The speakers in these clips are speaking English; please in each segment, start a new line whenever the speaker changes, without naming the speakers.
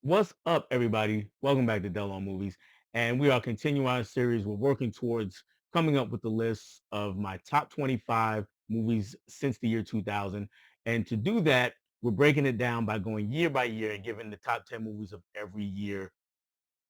What's up, everybody? Welcome back to Dell on Movies. And we are continuing our series. We're working towards coming up with the list of my top 25 movies since the year 2000. And to do that, we're breaking it down by going year by year and giving the top 10 movies of every year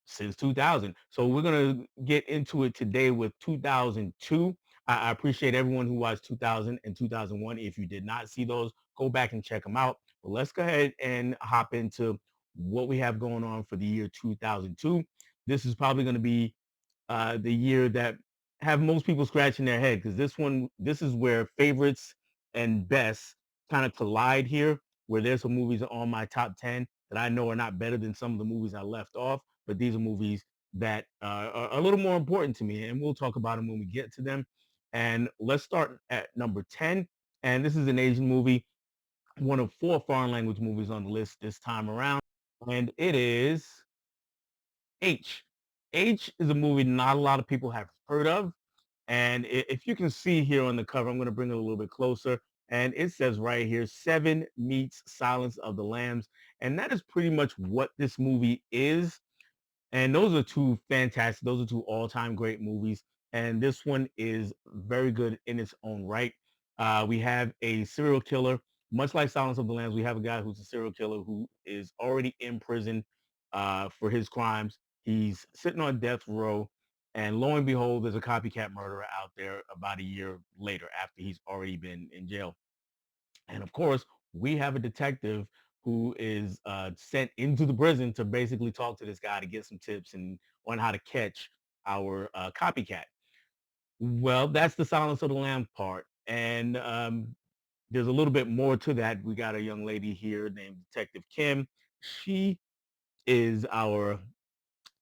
since 2000. So we're going to get into it today with 2002. I appreciate everyone who watched 2000 and 2001. If you did not see those, go back and check them out. But let's go ahead and hop into what we have going on for the year 2002. This is probably going to be the year that have most people scratching their head because this is where favorites and best kind of collide here, where there's some movies on my top 10 that I know are not better than some of the movies I left off, but these are movies that are a little more important to me, and we'll talk about them when we get to them. And let's start at number 10. And this is an Asian movie, one of four foreign language movies on the list this time around. And it is H. H is a movie not a lot of people have heard of. And if you can see here on the cover, I'm going to bring it a little bit closer. And it says right here, Seven meets Silence of the Lambs. And that is pretty much what this movie is. And those are two fantastic, those are two all-time great movies. And this one is very good in its own right. We have a serial killer, much like Silence of the Lambs. We have a guy who's a serial killer who is already in prison for his crimes. He's sitting on death row. And lo and behold, there's a copycat murderer out there about a year later after he's already been in jail. And of course, we have a detective who is sent into the prison to basically talk to this guy to get some tips and on how to catch our copycat. Well, that's the Silence of the Lamb part. And there's a little bit more to that. We got a young lady here named Detective Kim. She is our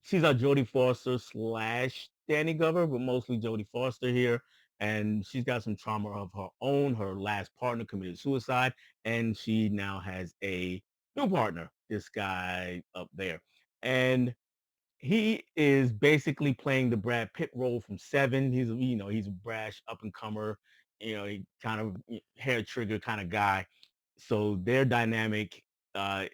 she's our Jodie Foster slash Danny Glover, but mostly Jodie Foster here. And she's got some trauma of her own. Her last partner committed suicide, and she now has a new partner, this guy up there. And he is basically playing the Brad Pitt role from Seven. He's a brash up and comer, he kind of hair trigger kind of guy. So their dynamic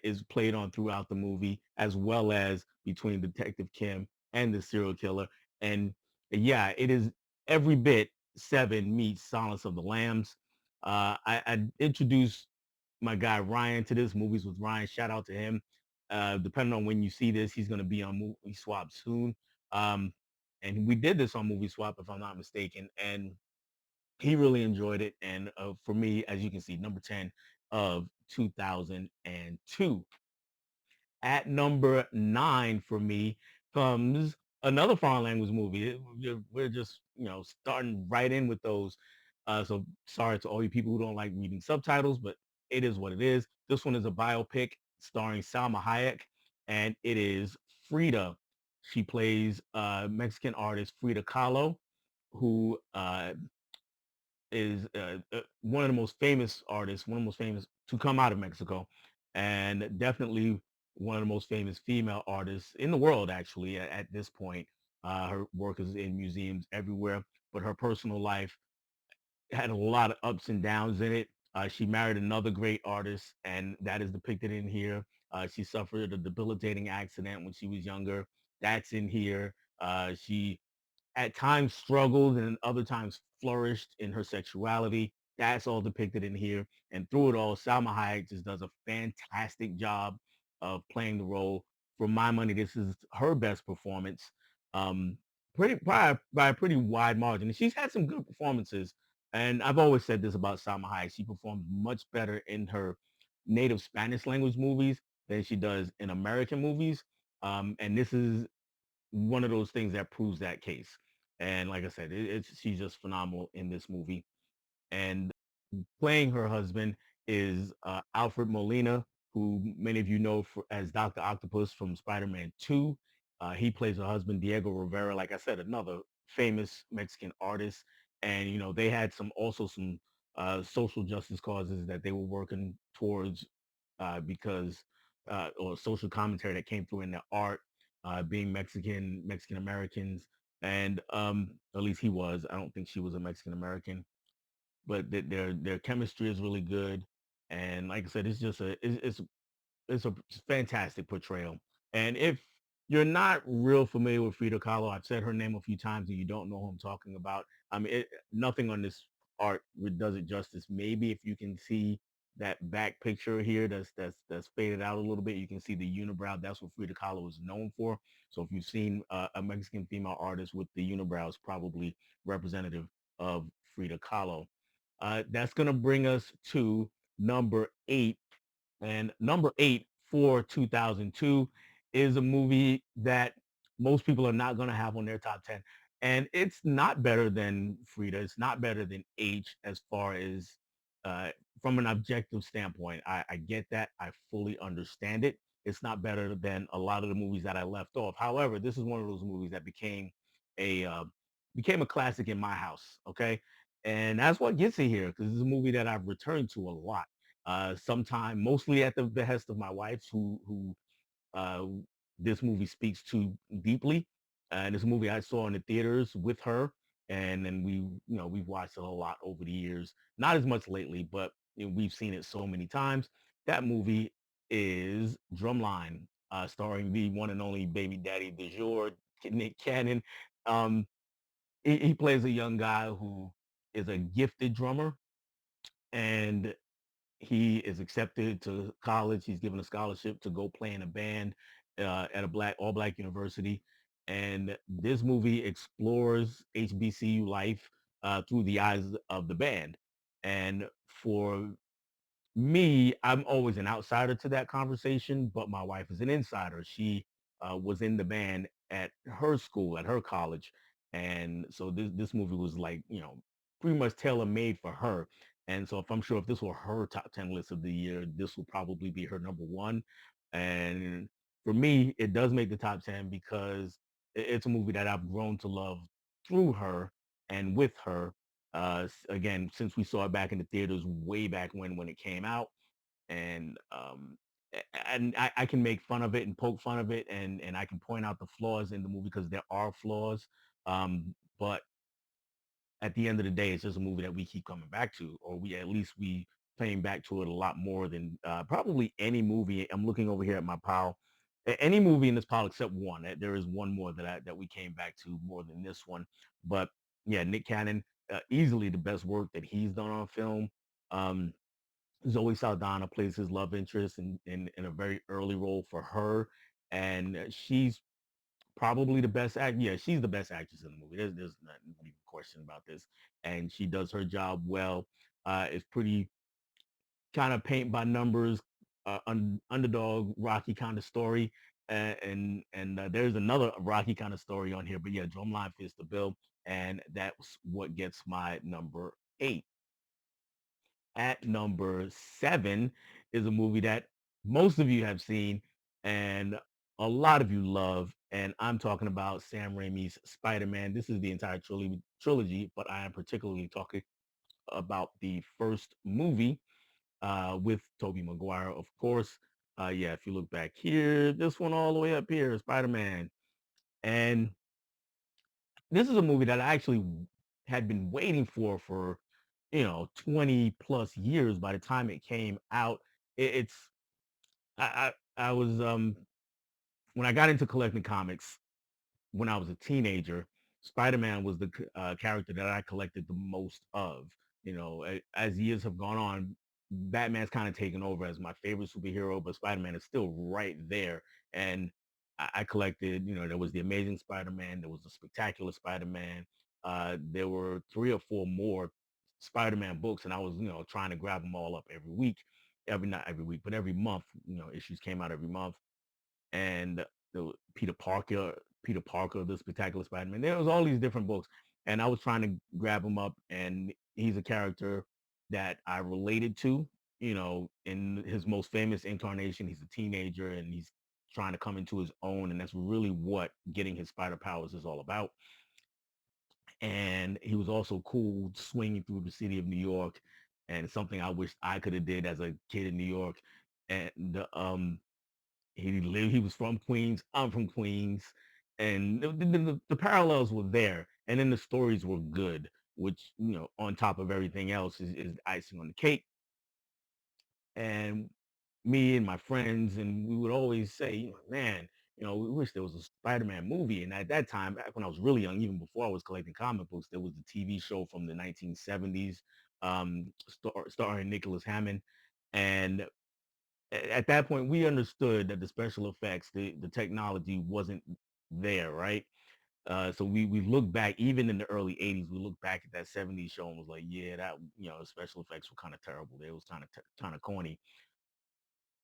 is played on throughout the movie, as well as between Detective Kim and the serial killer. And yeah, it is every bit Seven meets Silence of the Lambs. I introduced my guy Ryan to this. Movies with Ryan. Shout out to him. Depending on when you see this, he's going to be on Movie Swap soon. Um, and we did this on Movie Swap, if I'm not mistaken. And he really enjoyed it. And for me, as you can see, number 10 of 2002. At number 9 for me comes another foreign language movie. We're just, starting right in with those. So sorry to all you people who don't like reading subtitles, but it is what it is. This one is a biopic starring Salma Hayek, and it is Frida. She plays Mexican artist Frida Kahlo, who is one of the most famous artists, one of the most famous to come out of Mexico, and definitely one of the most famous female artists in the world, actually, at this point. Her work is in museums everywhere, but her personal life had a lot of ups and downs in it. She married another great artist, and that is depicted in here. She suffered a debilitating accident when she was younger. That's in here. She at times struggled and other times flourished in her sexuality. That's all depicted in here. And through it all, Salma Hayek just does a fantastic job of playing the role. For my money, this is her best performance, um, pretty by a pretty wide margin. And she's had some good performances. And I've always said this about Salma Hayek: she performs much better in her native Spanish language movies than she does in American movies. And this is one of those things that proves that case. And like I said, she's just phenomenal in this movie. And playing her husband is Alfred Molina, who many of you know as Dr. Octopus from Spider-Man 2. He plays her husband, Diego Rivera, like I said, another famous Mexican artist. And, they had some social justice causes that they were working towards because, or social commentary that came through in their art, being Mexican Americans. And at least he was. I don't think she was a Mexican American, but their chemistry is really good. And like I said, it's just it's a fantastic portrayal. And if you're not real familiar with Frida Kahlo, I've said her name a few times and you don't know who I'm talking about. I mean, nothing on this art does it justice. Maybe if you can see that back picture here that's faded out a little bit, you can see the unibrow. That's what Frida Kahlo is known for. So if you've seen a Mexican female artist with the unibrow, it's probably representative of Frida Kahlo. That's going to bring us to number 8, and number 8 for 2002 is a movie that most people are not going to have on their top 10. And it's not better than Frida. It's not better than H as far as uh, from an objective standpoint. I get that. I fully understand it. It's not better than a lot of the movies that I left off. However, this is one of those movies that a became a classic in my house. Okay, and that's what gets it here because it's a movie that I've returned to a lot sometime, mostly at the behest of my wife, who uh, this movie speaks to deeply. And this movie I saw in the theaters with her, and then we've watched it a lot over the years. Not as much lately, but we've seen it so many times. That movie is Drumline, starring the one and only baby daddy du jour, Nick Cannon. Um, he plays a young guy who is a gifted drummer, and he is accepted to college. He's given a scholarship to go play in a band at a all black university. And this movie explores HBCU life through the eyes of the band. And for me, I'm always an outsider to that conversation, but my wife is an insider. She was in the band at her school, at her college, and so this movie was like pretty much tailor made for her. And so if I'm sure if this were her top 10 list of the year, this will probably be her number one. And for me, it does make the top 10 because it's a movie that I've grown to love through her and with her again, since we saw it back in the theaters way back when it came out, and I can make fun of it and poke fun of it, and I can point out the flaws in the movie because there are flaws. But at the end of the day, it's just a movie that we keep coming back to, or we at least we playing back to it a lot more than probably any movie. I'm looking over here at my pile. Any movie in this pile except one. There is one more that we came back to more than this one. But yeah, Nick Cannon, easily the best work that he's done on film. Um, Zoe Saldana plays his love interest in a very early role for her, and she's probably the best act. Yeah, she's the best actress in the movie. There's not even a question about this, and she does her job well. It's pretty kind of paint by numbers, underdog Rocky kind of story, and there's another Rocky kind of story on here. But yeah, Drumline fits the bill, and that's what gets my number 8. At number 7 is a movie that most of you have seen and a lot of you love. And I'm talking about Sam Raimi's Spider-Man. This is the entire trilogy, but I am particularly talking about the first movie with Tobey Maguire, of course. Yeah, if you look back here, this one all the way up here, Spider-Man. And this is a movie that I actually had been waiting for 20 plus years. By the time it came out, it's I was when I got into collecting comics when I was a teenager, Spider-Man was the character that I collected the most of. As years have gone on, Batman's kind of taken over as my favorite superhero, but Spider-Man is still right there. And I collected, there was the Amazing Spider-Man, there was the Spectacular Spider-Man. There were 3 or 4 more Spider-Man books, and I was, trying to grab them all up every week, not every week, but every month. Issues came out every month, and Peter Parker, Peter Parker, the Spectacular Spider-Man. There was all these different books, and I was trying to grab him up. And he's a character that I related to. In his most famous incarnation, he's a teenager and he's trying to come into his own, and that's really what getting his spider powers is all about. And he was also cool swinging through the city of New York, and something I wish I could have did as a kid in New York. And he was from Queens. I'm from Queens, and the parallels were there. And then the stories were good, which on top of everything else is icing on the cake. And me and my friends, and we would always say, man, we wish there was a Spider-Man movie. And at that time, back when I was really young, even before I was collecting comic books, there was a TV show from the 1970s, starring Nicholas Hammond. And at that point, we understood that the special effects, the technology wasn't there, right? So we look back, even in the early 80s, we look back at that 70s show and was like, yeah, that, special effects were kind of terrible. They was kind of corny.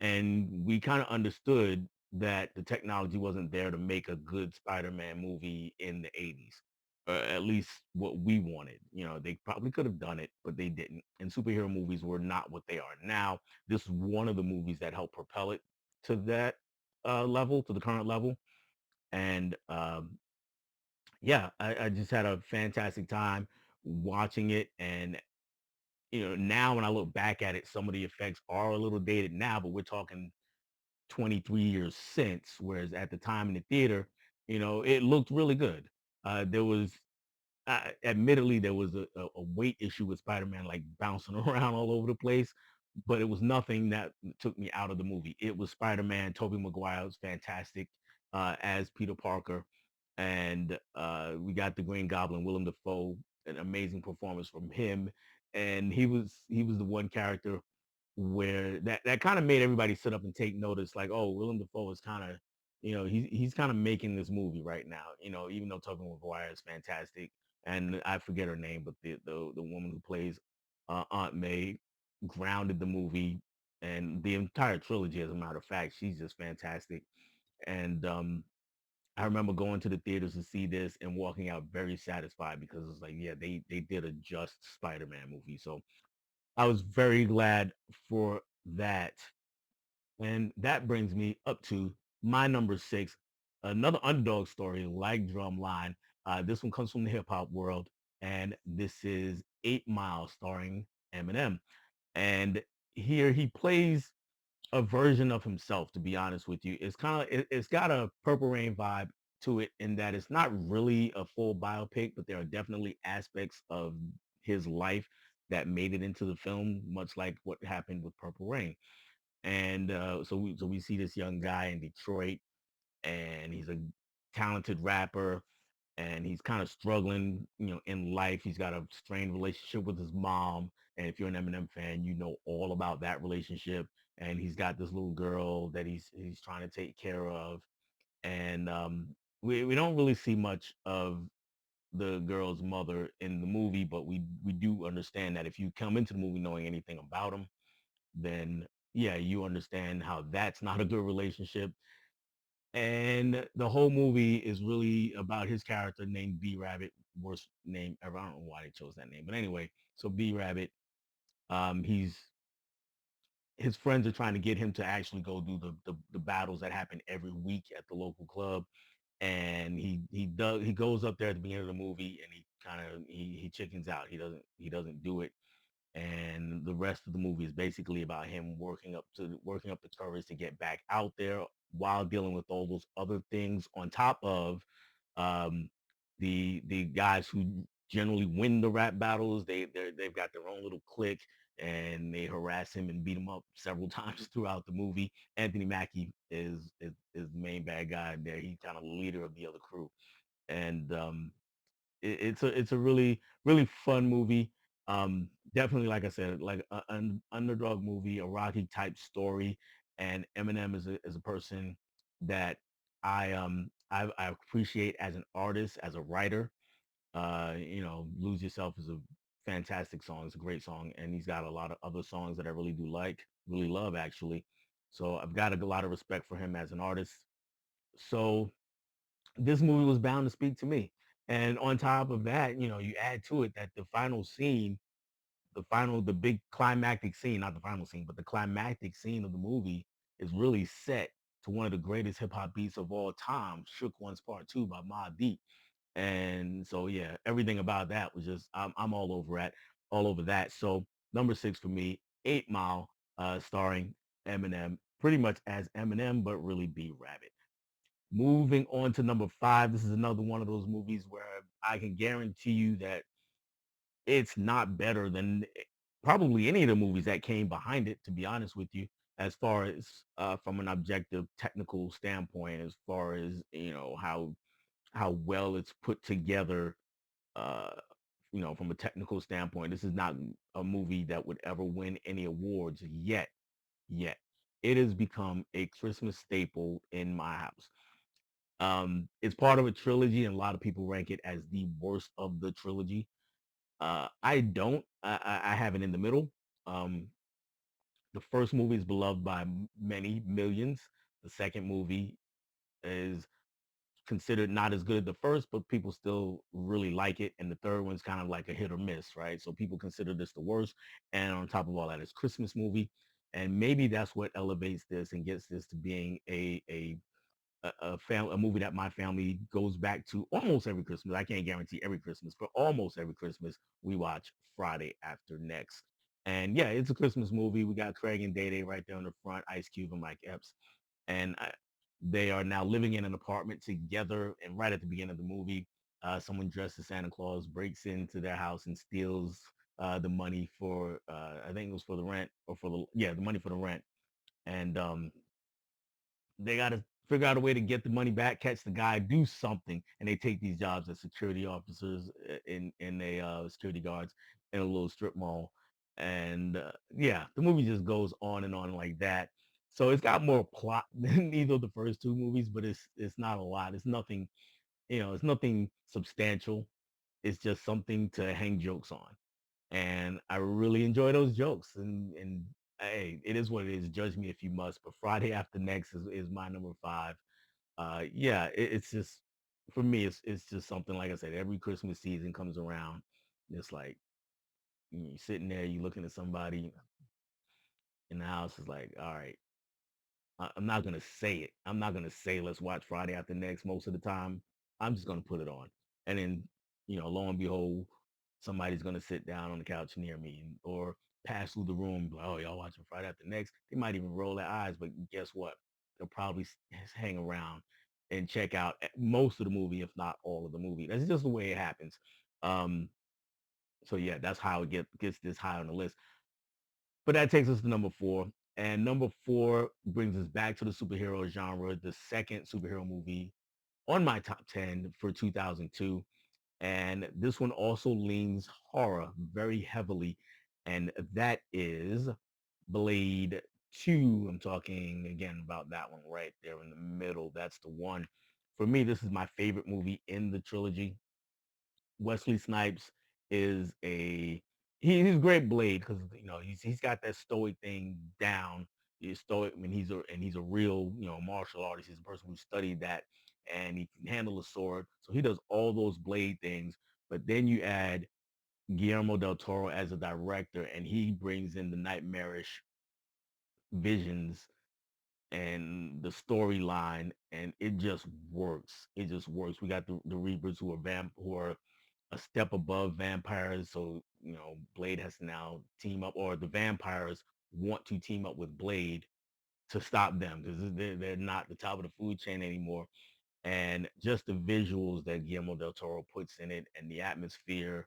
And we kind of understood that the technology wasn't there to make a good Spider-Man movie in the 80s. At least what we wanted. They probably could have done it, but they didn't. And superhero movies were not what they are now. This is one of the movies that helped propel it to that level, to the current level. And yeah, I just had a fantastic time watching it. And now when I look back at it, some of the effects are a little dated now, but we're talking 23 years since, whereas at the time in the theater, it looked really good. There was, admittedly, there was a weight issue with Spider-Man, like bouncing around all over the place, but it was nothing that took me out of the movie. It was Spider-Man. Tobey Maguire was fantastic as Peter Parker, and we got the Green Goblin, Willem Dafoe, an amazing performance from him, and he was the one character where that kind of made everybody sit up and take notice, like, oh, Willem Dafoe is kind of, he's kind of making this movie right now, even though Tobey Maguire is fantastic, and I forget her name, but the woman who plays Aunt May grounded the movie and the entire trilogy. As a matter of fact, she's just fantastic, and I remember going to the theaters to see this and walking out very satisfied because it's like, yeah, they did a just Spider-Man movie. So I was very glad for that. And that brings me up to my number six, another underdog story like Drumline. This one comes from the hip hop world, and this is 8 Mile starring Eminem. And here he plays a version of himself, to be honest with you. It's got a Purple Rain vibe to it in that it's not really a full biopic, but there are definitely aspects of his life that made it into the film, much like what happened with Purple Rain. And so we see this young guy in Detroit, and he's a talented rapper, and he's kind of struggling, in life. He's got a strained relationship with his mom, and if you're an Eminem fan, you know all about that relationship. And he's got this little girl that he's trying to take care of, and we don't really see much of the girl's mother in the movie, but we do understand that if you come into the movie knowing anything about him, then yeah, you understand how that's not a good relationship. And the whole movie is really about his character named B Rabbit, worst name ever. I don't know why they chose that name, but anyway, so B Rabbit, he's his friends are trying to get him to actually go do the battles that happen every week at the local club, and he goes up there at the beginning of the movie, and he chickens out. He doesn't do it, and the rest of the movie is basically about him working up the courage to get back out there while dealing with all those other things on top of um, the guys who generally win the rap battles. They've got their own little clique, and they harass him and beat him up several times throughout the movie. Anthony Mackie is the main bad guy there. He's kind of the leader of the other crew, and it's a really really fun movie. Definitely, like I said, like an underdog movie, a Rocky type story, and Eminem is a person that I appreciate as an artist, as a writer. Lose Yourself is a fantastic song. It's a great song, and he's got a lot of other songs that I really do like, really love actually. So I've got a lot of respect for him as an artist. So this movie was bound to speak to me. And on top of that, you add to it that the final scene, the big climactic scene, not the final scene, but the climactic scene of the movie is really set to one of the greatest hip hop beats of all time, Shook One's Part Two by Mobb Deep. And so, yeah, everything about that was just, I'm all over that. So number six for me, 8 Mile, starring Eminem, pretty much as Eminem, but really B Rabbit. Moving on to number five, this is another one of those movies where I can guarantee you that it's not better than probably any of the movies that came behind it, to be honest with you. as far as from an objective technical standpoint, as far as how well it's put together. Uh, from a technical standpoint, this is not a movie that would ever win any awards yet. Yet, it has become a Christmas staple in my house. It's part of a trilogy, and a lot of people rank it as the worst of the trilogy. I don't. I have it in the middle. Um, the first movie is beloved by many millions. The second movie is considered not as good as the first, but people still really like it. And the third one's kind of like a hit or miss, right? So people consider this the worst. And on top of all that, it's Christmas movie. And maybe that's what elevates this and gets this to being a movie that my family goes back to almost every Christmas. I can't guarantee every Christmas, but almost every Christmas we watch Friday After Next. And yeah, it's a Christmas movie. We got Craig and Day Day right there on the front, Ice Cube and Mike Epps, and they are now living in an apartment together. And right at the beginning of the movie, someone dressed as Santa Claus breaks into their house and steals the money for I think it was for the rent or for the money for the rent, and they got to figure out a way to get the money back, catch the guy, do something, and they take these jobs as security officers in a security guards in a little strip mall, and yeah, the movie just goes on and on like that. So it's got more plot than either of the first two movies, but it's not a lot. It's nothing, it's nothing substantial. It's just something to hang jokes on, and I really enjoy those jokes. And hey, it is what it is. Judge me if you must. But Friday After Next is my number five. Yeah, it's just for me. It's just something like I said. Every Christmas season comes around, it's like you're sitting there, you looking at somebody in the house. Is like, all right, I'm not gonna say it. I'm not gonna say let's watch Friday After Next most of the time. I'm just gonna put it on, and then lo and behold, somebody's gonna sit down on the couch near me, or pass through the room. Like, oh, y'all watching Friday After Next? They might even roll their eyes, but guess what? They'll probably hang around and check out most of the movie, if not all of the movie. That's just the way it happens. Um, so yeah, that's how it gets this high on the list. But that takes us to number four. And number four brings us back to the superhero genre, the second superhero movie on my top 10 for 2002. And this one also leans horror very heavily. And that is Blade 2. I'm talking again about that one right there in the middle. That's the one. For me, this is my favorite movie in the trilogy. Wesley Snipes is he's a great Blade because he's got that stoic thing down. He's stoic. I mean, he's a real martial artist. He's a person who studied that, and he can handle a sword. So he does all those Blade things. But then you add Guillermo del Toro as a director, and he brings in the nightmarish visions and the storyline, and it just works. It just works. We got the Reapers who are a step above vampires. So, Blade has to now team up, or the vampires want to team up with Blade to stop them because they're not the top of the food chain anymore. And just the visuals that Guillermo del Toro puts in it, and the atmosphere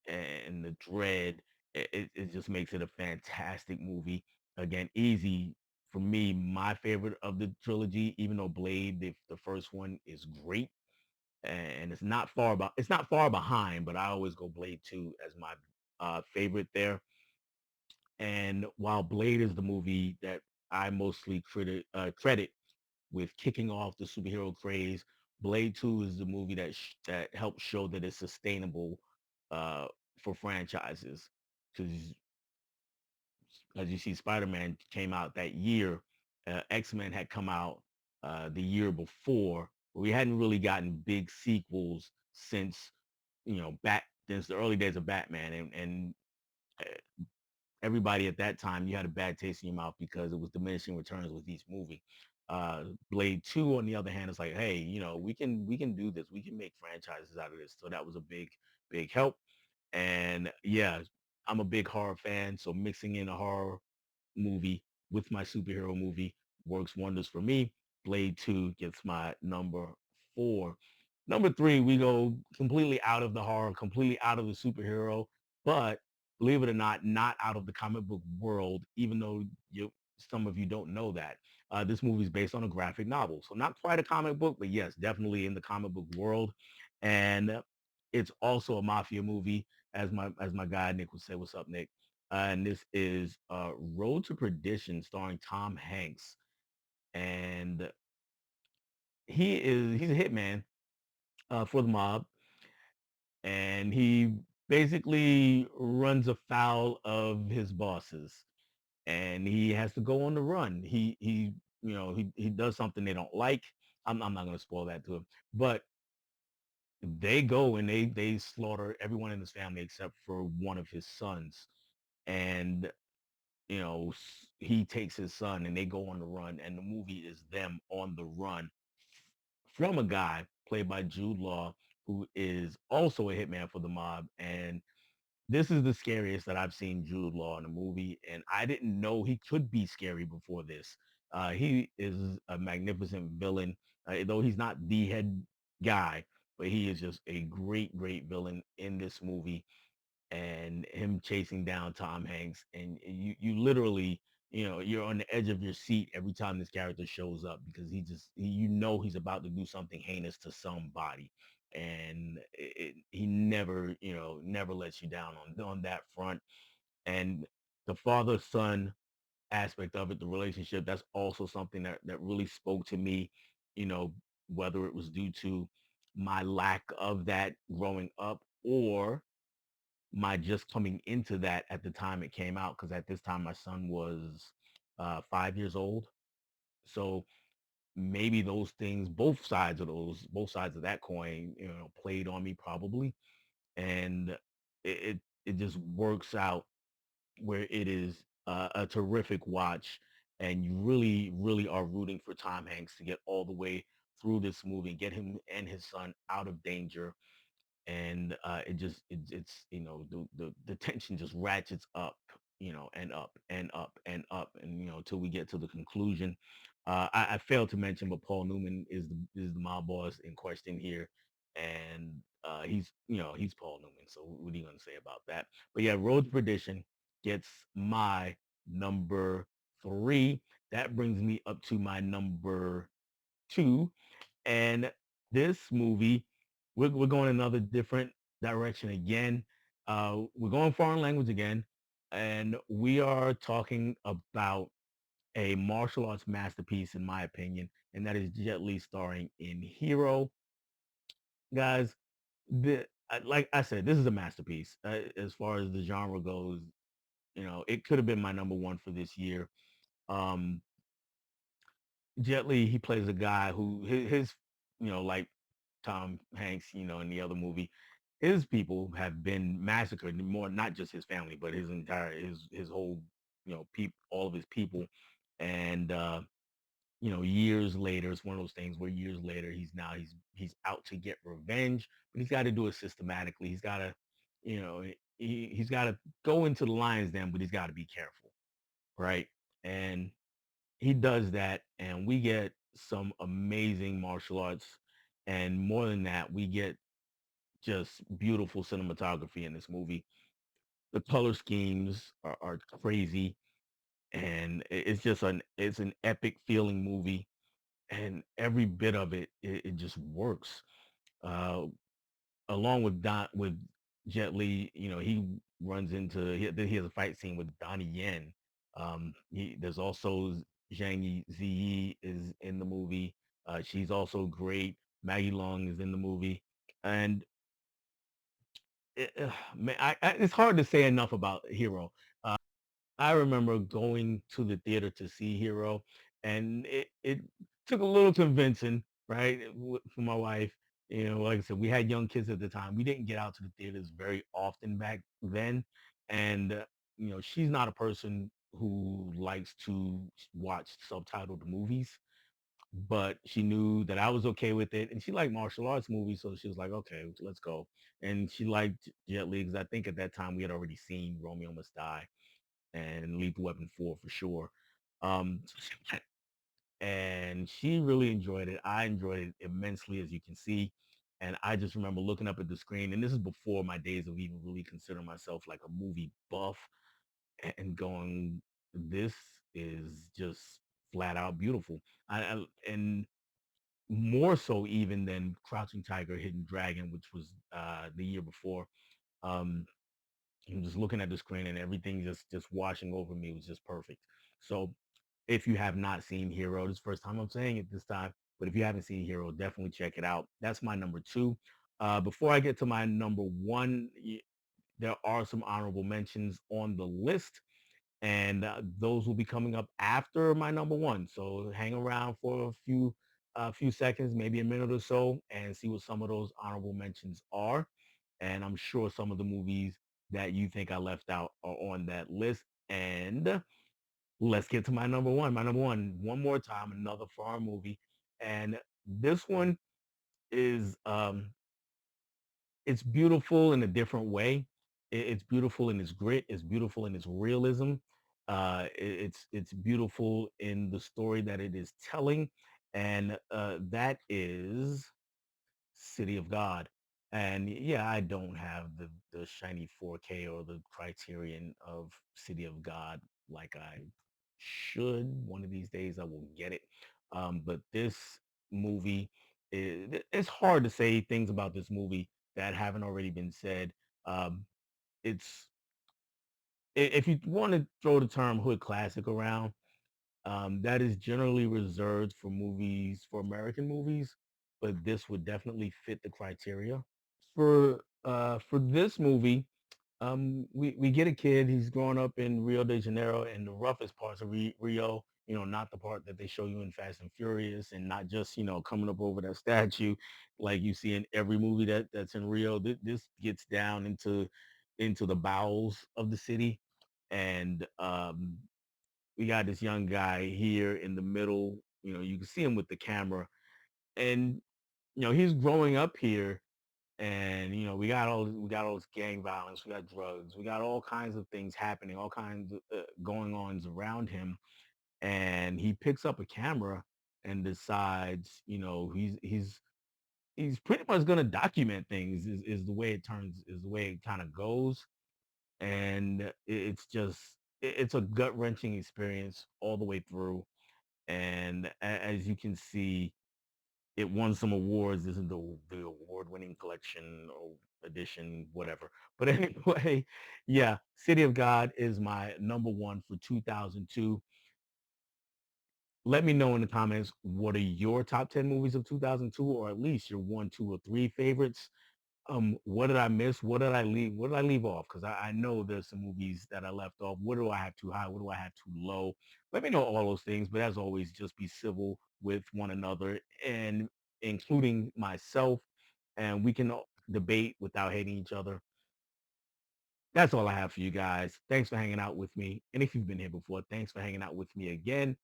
and the dread, it just makes it a fantastic movie. Again, easy for me, my favorite of the trilogy, even though Blade, the first one, is great and it's not far behind, but I always go Blade 2 as my favorite there. And while Blade is the movie that I mostly credit with kicking off the superhero craze, Blade 2 is the movie that helps show that it's sustainable uh, for franchises. Because as you see, Spider-Man came out that year. X-Men had come out the year before. We hadn't really gotten big sequels since back since the early days of Batman, and everybody at that time, you had a bad taste in your mouth because it was diminishing returns with each movie. Blade 2, on the other hand, is like, hey, we can do this. We can make franchises out of this. So that was a big help. And yeah, I'm a big horror fan, so mixing in a horror movie with my superhero movie works wonders for me. Blade 2 gets my number four. Number three, we go completely out of the horror, completely out of the superhero, but believe it or not out of the comic book world, even though you some of you don't know that. This movie is based on a graphic novel, so not quite a comic book, but yes, definitely in the comic book world. And it's also a mafia movie, as my guy Nick would say. What's up, Nick? And this is Road to Perdition, starring Tom Hanks, and he's a hitman for the mob, and he basically runs afoul of his bosses, and he has to go on the run. He does something they don't like. I'm not going to spoil that to him, but they go and they slaughter everyone in his family except for one of his sons, and he takes his son and they go on the run, and the movie is them on the run from a guy played by Jude Law, who is also a hitman for the mob. And this is the scariest that I've seen Jude Law in a movie, and I didn't know he could be scary before this. He is a magnificent villain, though he's not the head guy, but he is just a great, great villain in this movie. And him chasing down Tom Hanks, and you literally, you're on the edge of your seat every time this character shows up, because he's about to do something heinous to somebody, and he never, never lets you down on that front. And the father son aspect of it, the relationship, that's also something that really spoke to me, you know, whether it was due to my lack of that growing up, or my just coming into that at the time it came out, because at this time my son was 5 years old. So maybe those things, both sides of that coin, played on me probably. And it just works out where it is a terrific watch, and you really, really are rooting for Tom Hanks to get all the way through this movie and get him and his son out of danger. And it's the tension just ratchets up, and up and up and up, and till we get to the conclusion. I failed to mention, but Paul Newman is the mob boss in question here, and he's Paul Newman. So what are you gonna say about that? But yeah, Road to Perdition gets my number three. That brings me up to my number two, and this movie, we're going another different direction again. We're going foreign language again, and we are talking about a martial arts masterpiece, in my opinion, and that is Jet Li starring in Hero. Guys, like I said, this is a masterpiece as far as the genre goes. It could have been my number one for this year. Um, Jet Li, he plays a guy who like Tom Hanks, in the other movie, his people have been massacred. More, not just his family, but his whole, all of his people. And years later, it's one of those things where years later, he's out to get revenge, but he's got to do it systematically. He's got to, he's got to go into the lion's den, but he's got to be careful, right? And he does that, and we get some amazing martial arts, and more than that, we get just beautiful cinematography in this movie. The color schemes are crazy, and it's an epic feeling movie, and every bit of it just works. Uh, Along with Jet Li, he he has a fight scene with Donnie Yen. There's also Zhang Ziyi is in the movie. She's also great. Maggie Long is in the movie, and man, it's hard to say enough about Hero. I remember going to the theater to see Hero, and it took a little convincing, right, for my wife. Like I said, we had young kids at the time. We didn't get out to the theaters very often back then, and she's not a person who likes to watch subtitled movies, but she knew that I was okay with it, and she liked martial arts movies, so she was like, "Okay, let's go." And she liked Jet Li because I think at that time we had already seen Romeo Must Die and Lethal Weapon 4 for sure. So she went, and she really enjoyed it. I enjoyed it immensely, as you can see. And I just remember looking up at the screen, and this is before my days of even really considering myself like a movie buff, and going, this is just flat out beautiful. And more so even than Crouching Tiger, Hidden Dragon, which was the year before. Um, I'm just looking at the screen and everything just washing over me. It was just perfect. So if you have not seen Hero, this is the first time I'm saying it this time, but if you haven't seen Hero, definitely check it out. That's my number two. Before I get to my number one, there are some honorable mentions on the list, and those will be coming up after my number one. So hang around for a few seconds, maybe a minute or so, and see what some of those honorable mentions are. And I'm sure some of the movies that you think I left out are on that list. And let's get to my number one. My number one more time, another foreign movie, and this one is it's beautiful in a different way. It's beautiful in its grit. It's beautiful in its realism. It's beautiful in the story that it is telling, and that is City of God. And yeah, I don't have the shiny 4K or the criterion of City of God like I should. One of these days I will get it. But this movie, it's hard to say things about this movie that haven't already been said. Um, it's if you want to throw the term hood classic around, that is generally reserved for movies, for American movies, but this would definitely fit the criteria. For this movie, we get a kid. He's growing up in Rio de Janeiro, in the roughest parts of Rio. Not the part that they show you in Fast and Furious, and not just coming up over that statue like you see in every movie that's in Rio. This gets down into the bowels of the city, and we got this young guy here in the middle. You can see him with the camera, and he's growing up here, and we got all this gang violence, we got drugs, we got all kinds of things happening, all kinds of going ons around him, and he picks up a camera and decides, he's pretty much gonna document things. Is the way it turns, is the way it kind of goes, and it's just it's a gut wrenching experience all the way through, and as you can see, it won some awards. This is the award-winning collection or edition, whatever. But anyway, yeah, City of God is my number one for 2002. Let me know in the comments, what are your top 10 movies of 2002, or at least your one, two, or three favorites. What did I miss? What did I leave? What did I leave off? Because I know there's some movies that I left off. What do I have too high? What do I have too low? Let me know all those things. But as always, just be civil with one another, and including myself. And we can debate without hating each other. That's all I have for you guys. Thanks for hanging out with me. And if you've been here before, thanks for hanging out with me again.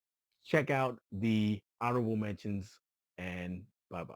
Check out the honorable mentions, and bye bye.